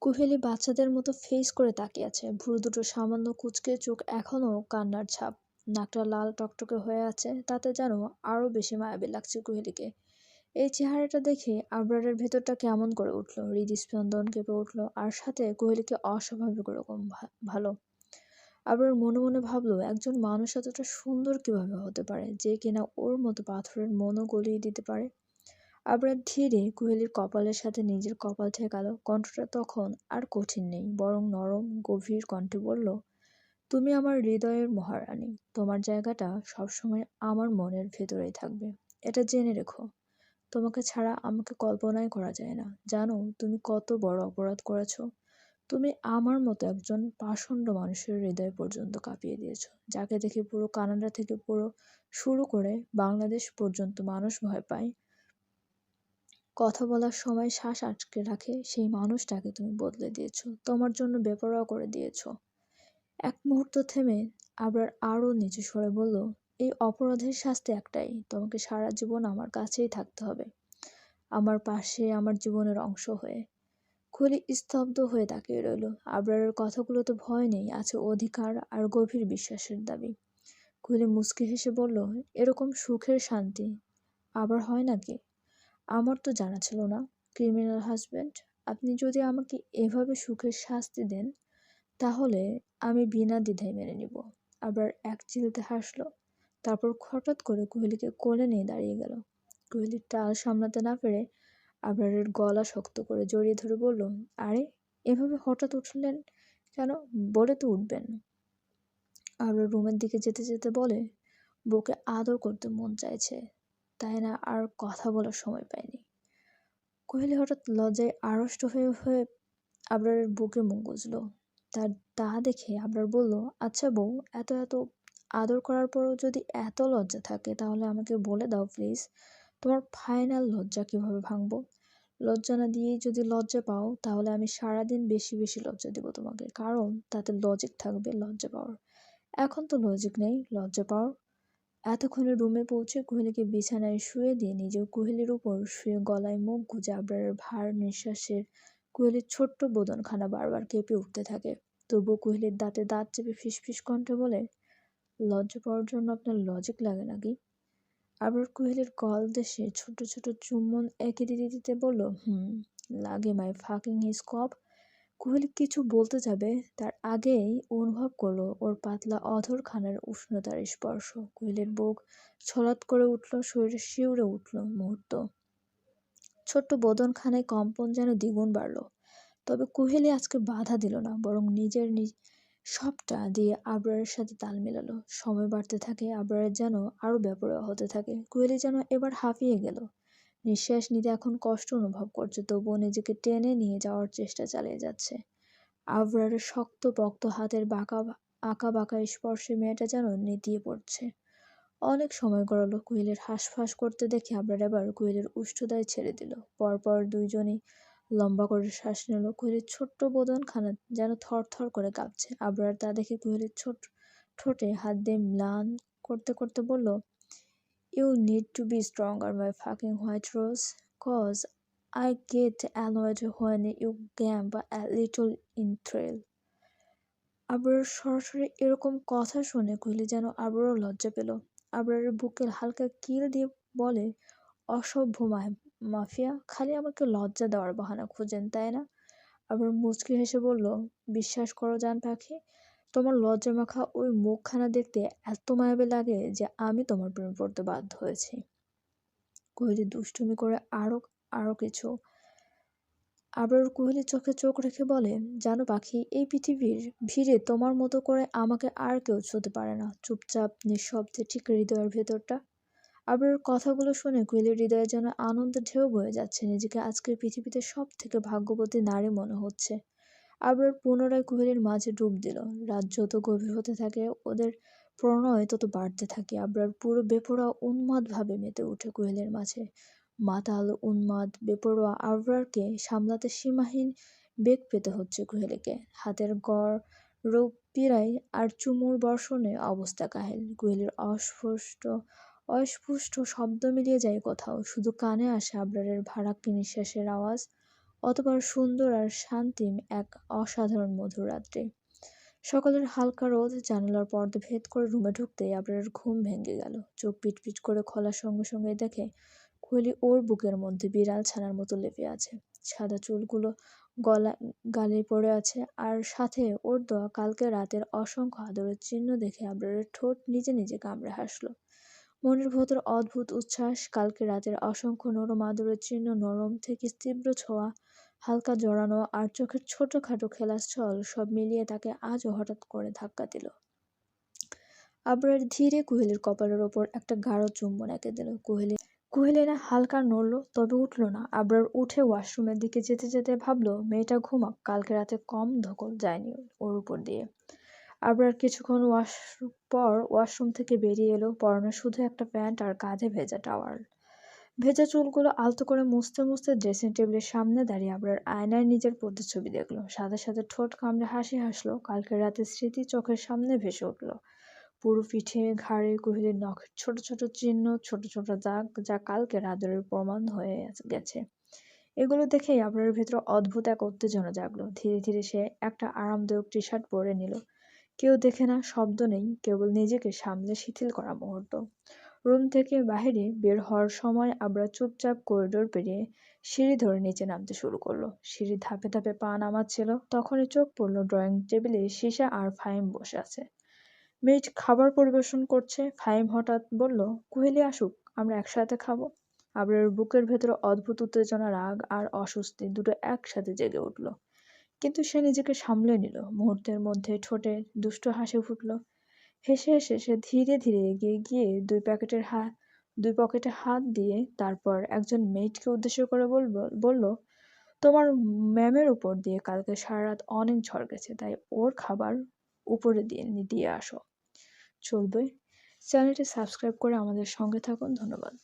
কুহেলি বাচ্চাদের মতো ফেস করে তাকিয়ে আছে, ভুরু দুটো সামান্য কুঁচকে, চোখ এখনো কান্নার ছাপ, নাকটা লাল টকটকে হয়ে আছে, তাতে যেন আরো বেশি মায়াবী লাগছে কুহেলিকে। এই চেহারাটা দেখে আবরারের ভেতরটা কেমন করে উঠলো, হৃদস্পন্দন কেঁপে উঠলো, আর সাথে কোহেলিকে অস্বাভাবিক রকম ভালো। আবরার মনে মনে ভাবলো, একজন মানুষ এতটা সুন্দর কিভাবে হতে পারে যে কিনা ওর মতো পাথরের মনও গলিয়ে দিতে পারে। আবরার ধীরে কোহেলির কপালের সাথে নিজের কপাল ঠেকালো, কণ্ঠটা তখন আর কঠিন নেই, বরং নরম গভীর কণ্ঠে বলল, তুমি আমার হৃদয়ের মহারানী, তোমার জায়গাটা সবসময় আমার মনের ভেতরেই থাকবে। এটা জেনে রেখো, তোমাকে ছাড়া আমাকে কল্পনাই করা যায় না। জানো তুমি কত বড় অপরাধ করেছো? তুমি আমার মতো একজন পাষণ্ড মানুষের হৃদয় পর্যন্ত কাঁপিয়ে দিয়েছো, যাকে দেখে পুরো কানাডা থেকে পুরো শুরু করে বাংলাদেশ পর্যন্ত মানুষ ভয় পায়। কথা বলার সময় শ্বাস আটকে রাখে সেই মানুষটাকে তুমি বদলে দিয়েছো, তোমার জন্য বেপরোয়া করে দিয়েছো। এক মুহূর্ত থেমে আবরার আরো নিচু স্বরে বলল, এই অপরাধের শাস্তি একটাই, তোমাকে সারা জীবন আমার কাছেই থাকতে হবে, আমার পাশে, আমার জীবনের অংশ হয়ে। খুলি স্তব্ধ হয়ে তাকিয়ে রইল। আবরারের কথাগুলোতে ভয় নেই, আছে অধিকার আর গভীর বিশ্বাসের দাবি। খুলি মুচকি হেসে বলল, এরকম সুখের শান্তি আবার হয় নাকি? আমার তো জানা ছিল না। ক্রিমিনাল হাজবেন্ড, আপনি যদি আমাকে এভাবে সুখের শাস্তি দেন, তাহলে আমি বিনা দ্বিধায় মেনে নিব। আবার এক চিলতে হাসলো, তারপর হঠাৎ করে কোহলিকে কোলে নিয়ে দাঁড়িয়ে গেল। কোহলির টাল সামলাতে না পেরে আবরারের গলা শক্ত করে জড়িয়ে ধরে বলল, আরে এভাবে হঠাৎ উঠলেন কেন? বলে তো উঠবেন। আবরার রুমের দিকে যেতে যেতে বলে, বউকে আদর করতে মন চাইছে, তাই না আর কথা বলার সময় পাইনি। কোহেলি হঠাৎ লজ্জায় আড়ষ্ট হয়ে হয়ে আবরারের বুকে মুখ গুজল। তার তা দেখে আবরার বলল, আচ্ছা বউ, এত এত আদর করার পরও যদি এত লজ্জা থাকে, তাহলে আমাকে বলে দাও প্লিজ, তোমার ফাইনাল লজ্জা কিভাবে ভাঙবো? লজ্জা না দিয়েই যদি লজ্জা পাও, তাহলে আমি সারাদিন বেশি বেশি লজ্জা দিব তোমাকে, কারণ তাতে লজিক থাকবে লজ্জা পাওয়ার। এখন তো লজিক নেই লজ্জা পাওয়ার। এতক্ষণে রুমে পৌঁছে কোহেলিকে বিছানায় শুয়ে দিয়ে নিজেও কোহেলির উপর শুয়ে গলায় মুখ গুজে আবরারের ভার নিঃশ্বাসের কোহেলির ছোট্ট বদনখানা বারবার কেঁপে উঠতে থাকে। তবুও কোহেলির দাঁতে দাঁত চেপে ফিসফিস কণ্ঠে বলে, লজ্জা পাওয়ার জন্য আপনার লজিক লাগে নাকি? আবার কোহেলির গল দেশে ছোট ছোট চুম্বন এঁকে দিতে দিতে বলল, লাগে মাই ফাকিং স্কপ। কোহলি কিছু বলতে যাবে, তার আগেই অনুভব করলো ওর পাতলা অধরখানার উষ্ণতার স্পর্শ। কোহলির বুক ছলাৎ করে উঠল, শরীর শিউরে উঠল মুহূর্ত। ছোট্ট বদনখানায় কম্পন যেন দ্বিগুণ বাড়ল। তবে কোহেলি আজকে বাধা দিল না, বরং নিজের সবটা দিয়ে আবরারের সাথে তাল মেলালো। সময় বাড়তে থাকে, আবরারের যেন আরো বেপরোয়া হতে থাকে। কোহেলি যেন এবার হাঁপিয়ে গেল। নিঃশ্বাস নিতে এখন কষ্ট অনুভব করছে, তবুও নিজেকে টেনে নিয়ে যাওয়ার চেষ্টা চালিয়ে যাচ্ছে। আবরারের শক্ত পক্ত হাতের আঁকা বাঁকা স্পর্শে মেয়েটা যেন নেতিয়ে পড়ছে। অনেক সময় গড়ালো। কোয়েলের হাঁসফাঁস করতে দেখে আবরার এবার কোয়েলের উষ্ঠদায় ছেড়ে দিল। পরপর দুইজনই লম্বা করে শ্বাস নিল। কোয়েলের ছোট্ট বদনখানা যেন থরথর করে কাঁপছে। আবরার তা দেখে কোয়েলের ঠোঁটে হাত দিয়ে ম্লান করতে করতে বলল, you need to be stronger my fucking white rose, cause I get annoyed when you gamble a little in thrill. Abrar সরাসরি এরকম কথা শুনে কোহলি যেন আবারও লজ্জা পেল। আবরারের বুকে হালকা কিল দিয়ে বলে, অসভ্য মাফিয়া, খালি আমাকে লজ্জা দেওয়ার বাহানা খুঁজেন, তাই না? আবার মুচকি হেসে বলল, বিশ্বাস করো জান পাখি, তোমার লজ্জা মাখা ওই মুখখানা দেখতে এত মায়াবী লাগে যে আমি তোমার প্রেমে পড়তে বাধ্য হয়েছি। কোহলি দুষ্টুমি করে আরো কিছু। আবার কোহলি চোখে চোখ রেখে বলে, জানো পাখি, এই পৃথিবীর ভিড়ে তোমার মতো করে আমাকে আর কেউ ছুঁতে পারে না, চুপচাপ নিঃশব্দে, ঠিক হৃদয়ের ভেতরটা। আবার কথাগুলো শুনে কোহলির হৃদয়ে যেন আনন্দের ঢেউ বয়ে যাচ্ছে, নিজেকে আজকের পৃথিবীতে সব থেকে ভাগ্যবতী নারী মনে হচ্ছে। আবার পুনরায় কোহলির মাঝে ডুব দিল। রাত যত গভীর হতে থাকে, ওদের প্রণয় তত বাড়তে থাকে। আবরার পুরো বেপরোয়া উন্মাদ ভাবে মেতে উঠে কোহলির মাঝে। মাতাল, উন্মাদ, বেপরোয়া আবরারকে সামলাতে সীমাহীন বেগ পেতে হচ্ছে কোহলিকে। হাতের গড় পীড়ায় আর চুমুর বর্ষণে অবস্থা কাহিল। কোহলির অস্ফুট শব্দ মিলিয়ে যায় কোথাও, শুধু কানে আসে আবরারের ভাড়াক্কি নিঃশ্বাসের আওয়াজ। অতঃপর সুন্দর আর শান্তিম এক অসাধারণ মধুর রাত্রি। সকালের হালকা রোদ জানালার পর্দা ভেদ করে রুমে ঢুকতেই আবরারের ঘুম ভেঙে গেল। চোখ পিটপিট করে খোলার সঙ্গে সঙ্গে দেখে কোহলি ওর বুকের মধ্যে বিড়াল ছানার মতো লেপে আছে। সাদা চুলগুলো গালে পড়ে আছে, আর সাথে ওর দেওয়া কালকে রাতের অসংখ্য আদরের চিহ্ন দেখে আবরারের ঠোঁট নিজে নিজে কামড়ে হাসলো। মনের ভেতর অদ্ভুত উচ্ছ্বাস। কালকে রাতের অসংখ্য নরম আদরের চিহ্ন, নরম থেকে তীব্র ছোঁয়া, হালকা জড়ানো আর চোখের ছোটখাটো খেলার ছল সব মিলিয়ে তাকে আজও হঠাৎ করে ধাক্কা দিল। আবরার ধীরে কোহলির কপালের ওপর একটা গাঢ় চুম্বন এঁকে দিল। কোহলি না হালকা নড়ল, তবে উঠল না। আবরার উঠে ওয়াশরুমের দিকে যেতে যেতে ভাবলো মেয়েটা ঘুমাক, কালকে রাতে কম ধকল যায়নি ওর উপর দিয়ে। আবরার কিছুক্ষণ পর ওয়াশরুম থেকে বেরিয়ে এলো, পরনে শুধু একটা প্যান্ট আর কাঁধে ভেজা টাওয়াল। ভেজা চুলগুলো আলতো করে মুছতে মুছতে ড্রেসিং টেবিলের সামনে দাঁড়িয়ে আবরার আয়নায় নিজের প্রতিচ্ছবি দেখলো। সাথে সাথে ঠোঁট কামড়ে হাসি হাসলো। কালকের রাতের স্মৃতি চোখের সামনে ভেসে উঠল। পুরো পিঠে, ঘাড়ে কোহলির নখের ছোট ছোট চিহ্ন, ছোট ছোট দাগ, যা কালকের আদরের প্রমাণ হয়ে গেছে। এগুলো দেখেই আবরারের ভেতর অদ্ভুত এক উত্তেজনা জাগলো। ধীরে ধীরে সে একটা আরামদায়ক টি শার্ট পরে নিল। কেউ দেখে না, শব্দ নেই, কেবল নিজেকে সামলে শিথিল করা মুহূর্ত। রুম থেকে বাহিরে বের হওয়ার সময় আবরার চুপচাপ করিডোর পেরিয়ে সিঁড়ি ধরে নিচে নামতে শুরু করলো। সিঁড়ির ধাপে ধাপে পা নামাচ্ছিল, তখনই চোখ পড়লো ড্রয়িং টেবিলে সীসা আর ফাহিম বসে আছে। মেয়েট খাবার পরিবেশন করছে। ফাহিম হঠাৎ বলল, কোহলি আসুক, আমরা একসাথে খাবো। আবরারের বুকের ভেতরে অদ্ভুত উত্তেজনা, রাগ আর অস্বস্তি দুটো একসাথে জেগে উঠল। কিন্তু সে নিজেকে সামলে নিল। মুহূর্তের মধ্যে ঠোঁটে দুষ্ট হাসি ফুটল। হেসে হেসে সে ধীরে ধীরে এগিয়ে গিয়ে দুই পকেটে হাত দিয়ে তারপর একজন মেয়েটকে উদ্দেশ্য করে বলল, তোমার ম্যামের উপর দিয়ে কালকে সারা রাত অনেক ঝড় গেছে, তাই ওর খাবার উপরে দিয়ে আসো। চলবে। চ্যানেলটি সাবস্ক্রাইব করে আমাদের সঙ্গে থাকুন। ধন্যবাদ।